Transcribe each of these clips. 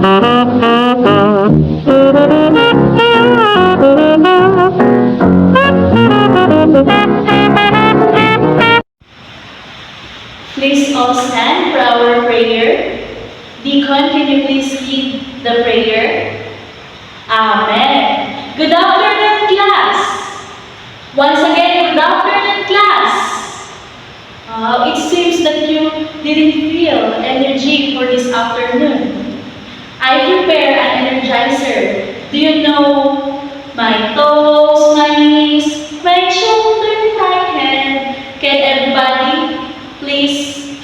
Please all stand for our prayer. Deacon, can you please lead the prayer? Amen. Good afternoon, class. Once again, good afternoon, class. It seems that you didn't feel energy for this afternoon. I prepare an energizer. Do you know my toes, my knees, my shoulder, my head? Can everybody please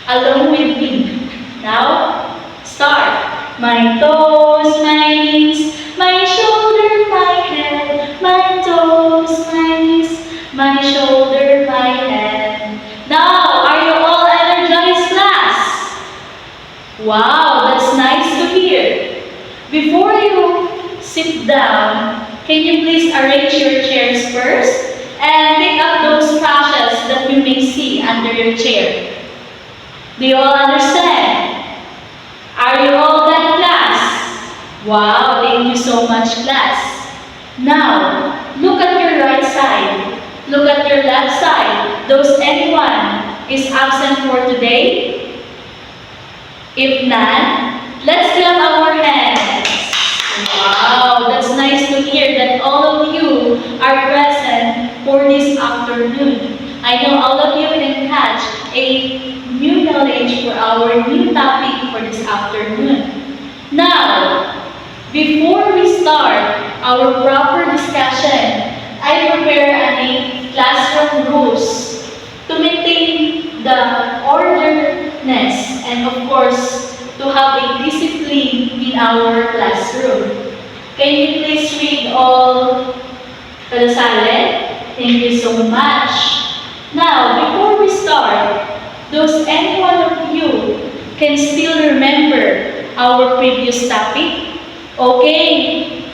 along with me? Now, start. My toes, my knees, my shoulder, my head, my toes, my knees, my shoulder, my head. Now, are you all energized, class? Wow, that's nice to hear. Before you sit down, can you please arrange your chairs first and pick up those trashes that you may see under your chair? Do you all understand? Are you all done, class? Wow, thank you so much, class. Now, look at your right side. Look at your left side. Does anyone is absent for today? If none, let's clap our hands. Wow, that's nice to hear that all of you are present for this afternoon. I know all of you can catch a new knowledge for our new topic for this afternoon. Now, before we start our proper discussion, I prepare a classroom rules to maintain the orderliness and of course to have a discipline in our classroom. Can you please read all the silent? Thank you so much. Now, before we start, does any one of you can still remember our previous topic? Okay.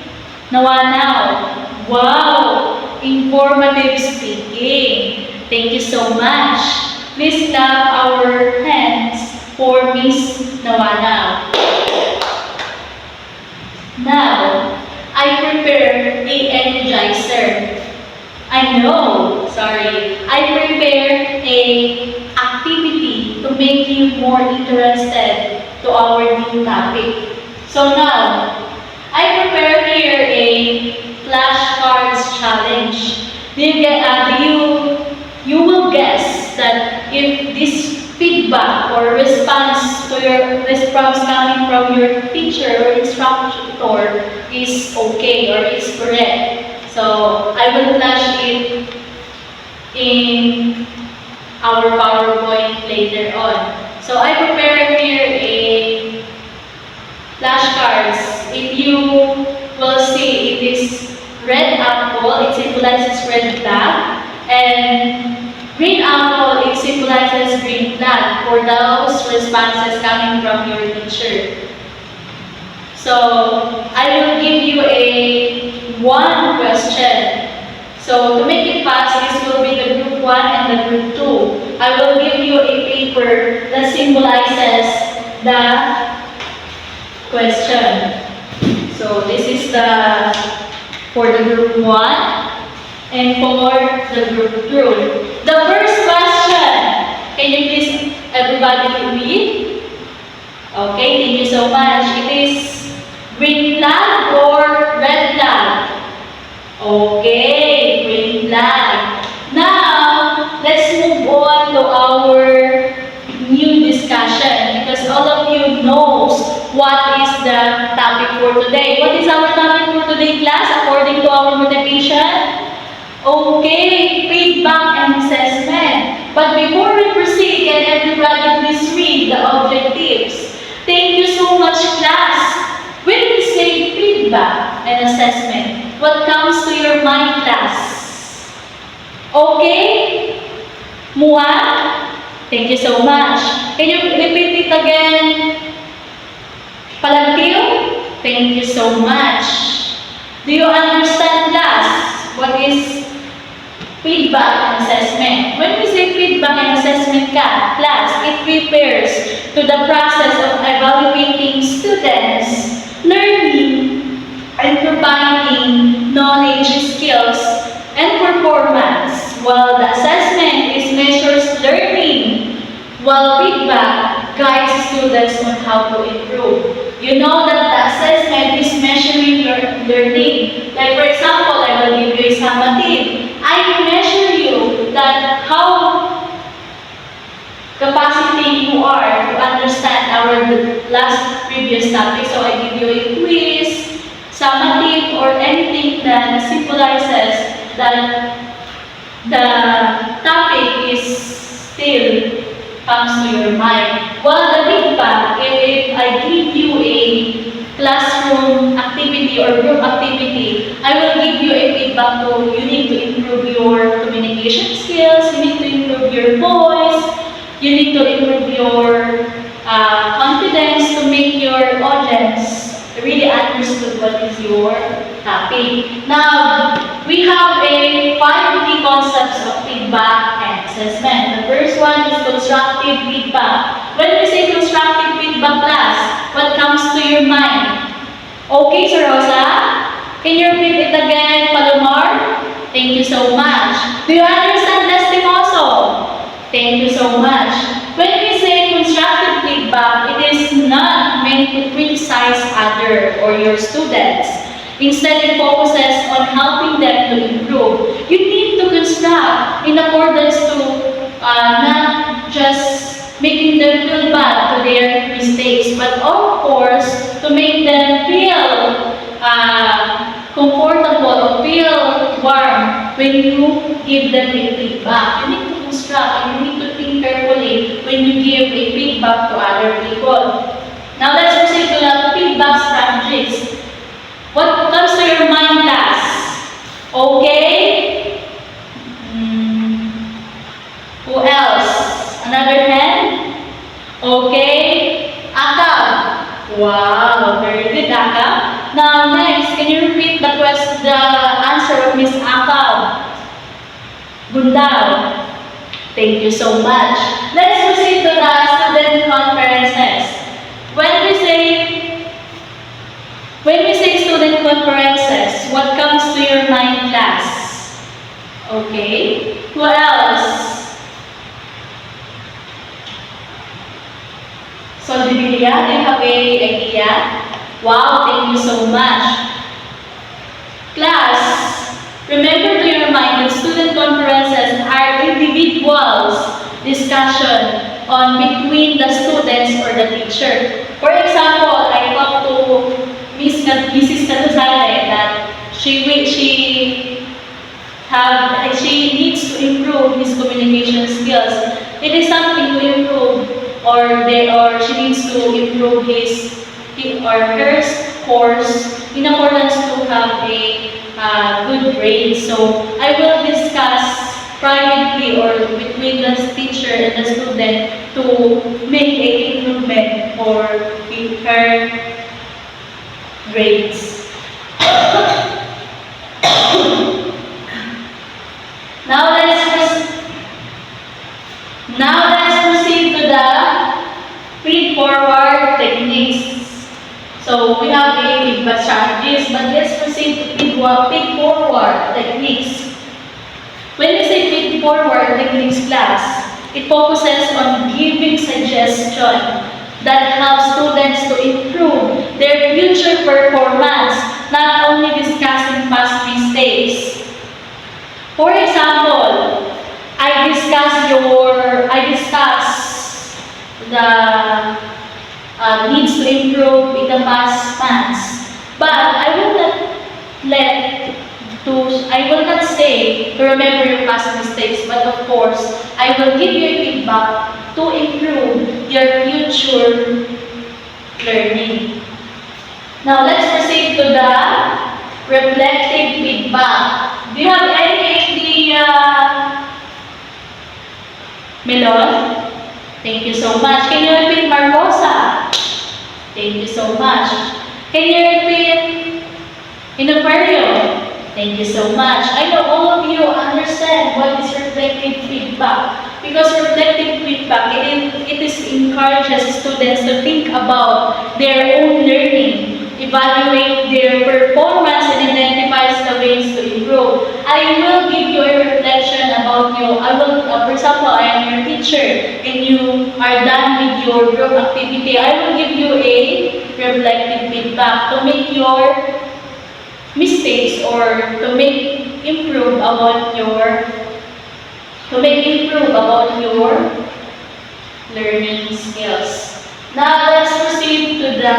Now. Wow, informative speaking. Thank you so much. Please clap our hands for Miss Nawana. Now, I prepare a energizer. I prepare a activity to make you more interested to our new topic. So now, I prepare here a flashcards challenge. You will guess that if this feedback or response to your response coming from your teacher or instructor is okay or is correct. So I will flash it in our PowerPoint later on. So I prepared here a flashcards. If you will see, it is red apple, it symbolizes red flag, and green apple, it symbolizes green flag for those responses coming from your teacher. So I will give you one question. So to make it fast, this will be the group 1 and the group 2. I will give you a paper that symbolizes the question. So this is for the group 1 and for the group 2. The first question, can you please everybody read? Okay, thank you so much. It is green flag or red flag? Okay, green flag. Now, let's move on to our new discussion because all of you knows what is the topic for today. What is our topic for today, class, according to our motivation? Okay, feedback and assessment. But before we proceed, can everybody please read the objectives? Thank you so much, class. When we say feedback and assessment, what comes to your mind, class? Okay? Mua? Thank you so much. Can you repeat it again? Palantir? Thank you so much. Do you understand, class? What is feedback and assessment? When we say feedback and assessment, class, it refers to the process of evaluating progress on how to improve. You know that the assessment is measuring your learning. Like for example, I will give you a summative. I measure you that how capacity you are to understand our last previous topic. So I give you a quiz, summative, or anything that symbolizes that the topic is still comes to your mind. Well, the feedback, if I give you a classroom activity or group activity, I will give you a feedback to you need to improve your communication skills, you need to improve your voice, you need to improve your confidence to make your audience really understood what is your topic. Now, we have a 5 key concepts of feedback and assessment. The first one is constructive feedback. When we say constructive feedback class, what comes to your mind? Okay, Sir Rosa? Can you repeat it again, Palomar? Thank you so much. Do you understand Lastimoso? Thank you so much. When we say constructive feedback, it is not meant to criticize other or your students. Instead, it focuses on helping them to improve. You need to construct in accordance to not just making them feel bad to their mistakes, but of course, to make them feel comfortable or feel warm when you give them a feedback. You need to construct and you need to think carefully when you give a feedback to other people. Now let's proceed to the feedback strategies. What comes to your mind, class? Okay? Who else? Another hand? Okay? Akab. Wow, very good, Akab. Now next, can you repeat the answer of Miss Akab? Bundao. Thank you so much. Let's proceed to the student conferences. When we say student conferences, what comes to your mind, class? Okay. Who else? Soldibilia, do you have any idea? Wow, thank you so much. Class, remember to your mind that student conferences are individuals discussion on between the students or the teacher. For example, I talked to Mrs. Catusale that she needs to improve his communication skills. It is something to improve, or she needs to improve his or her course in accordance to have a good grade. So I will discuss privately or between the teacher and the student to make an improvement for her grades. Now let's proceed to the feed-forward techniques. So we have the feedback strategies, but let's proceed to feed-forward techniques. When we say feed-forward techniques class, it focuses on giving suggestion that helps students to improve their future performance, not only discussing past mistakes. For example, I discuss the needs to improve in the past months, but I will not say to remember your past mistakes, but of course, I will give you a feedback to improve your future learning. Now, let's proceed to the reflective feedback. Do you have any idea, Melon? Thank you so much. Can you repeat, Marcosa? Thank you so much. Can you repeat, Inoferio? Thank you so much. I know all of you understand what is reflective feedback. Because reflective feedback, it encourages students to think about their own learning, evaluate their performance, and identifies the ways to improve. I will give you a reflection about you. I will for example, I am your teacher and you are done with your group activity, I will give you a reflective feedback to make your mistakes or to make improve about your learning skills. Now let's proceed to the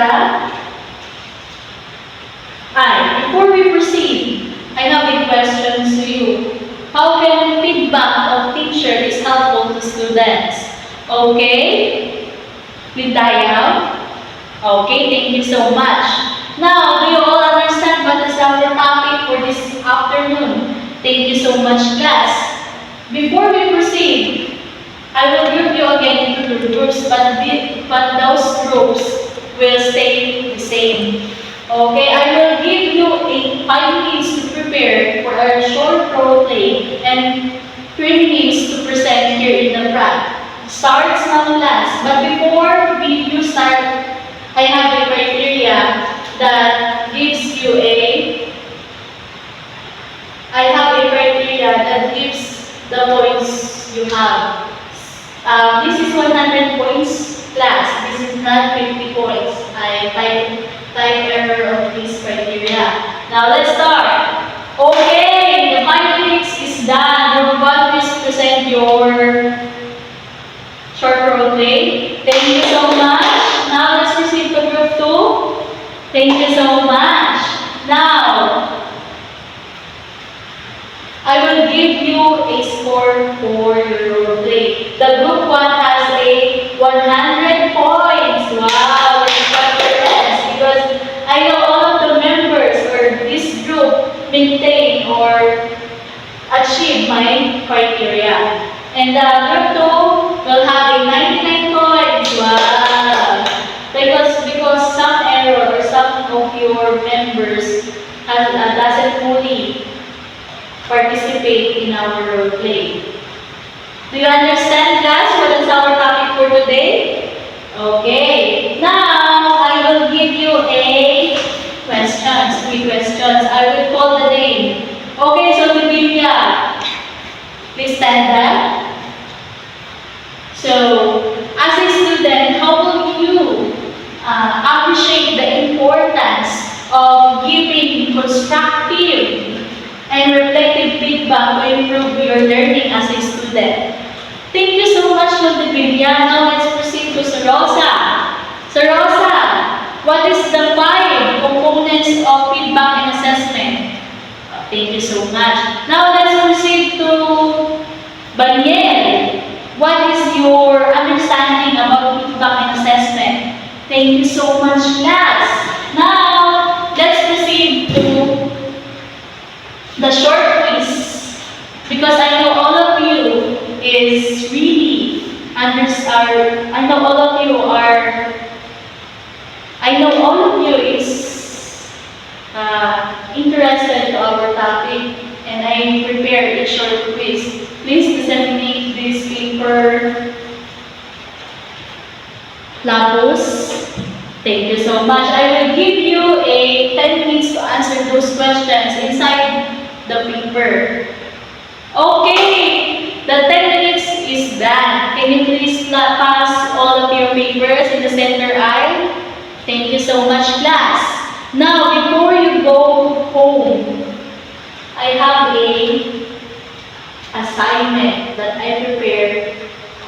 before we proceed, I have a question to you. How can feedback of teacher is helpful to students? Okay? With Dayam? Okay, thank you so much. Now, do you all understand what is our topic for this afternoon? Thank you so much, class. Before we proceed, I will group you again into two groups, but those groups will stay the same. Okay, I will give you 5 minutes to prepare for our short role play and 3 minutes to present here in the front. Starts now, class. But before you start, I have a criteria that gives you the points you have. This is 100 points, class. This is not 50 points. I type error of this criteria. Now let's start. Okay, the 5 minutes is done. Group 1, please present your short role play. Thank you so much. Now let's proceed to group 2. Thank you so much. Now, I will give you a score for your role play. The group 1 has a 100 points. Wow, that's confidence because I know all of the members or this group maintain or achieve my criteria. And group 2 will have a 99 points. Wow. Because some error or some of your members doesn't fully participate in our role play. Do you understand, class, what is our topic for today? Okay. Now, I will give you three questions. I will call the name. Okay, so Bibilia, please stand up. So, as a student, how will you appreciate the importance of giving constructive and reflective feedback to improve your learning as a student? Thank you so much, Bibilia. Now let's proceed to Sir Rosa. Sir Rosa, what is the 5 components of feedback and assessment? Thank you so much. Now let's proceed to Baniel. What is your understanding about feedback and assessment? Thank you so much, class. Now, let's proceed to the short quiz. Because I know all of you is really interested to our topic, and I prepared a short quiz. Please disseminate this paper. Lapos. Thank you so much. I will give you a 10 minutes to answer those questions inside the paper. Okay, the 10 minutes is done. Can you please pass all of your papers in the center aisle? Thank you so much, class. Now, before you go home, I have a assignment that I prepared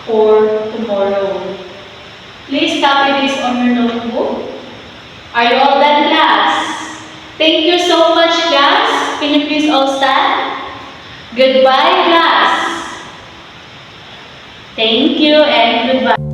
for tomorrow. Please copy this on your notebook. Are you all done, class? Thank you so much, class. Can you please all stand? Goodbye, class. Thank you and goodbye.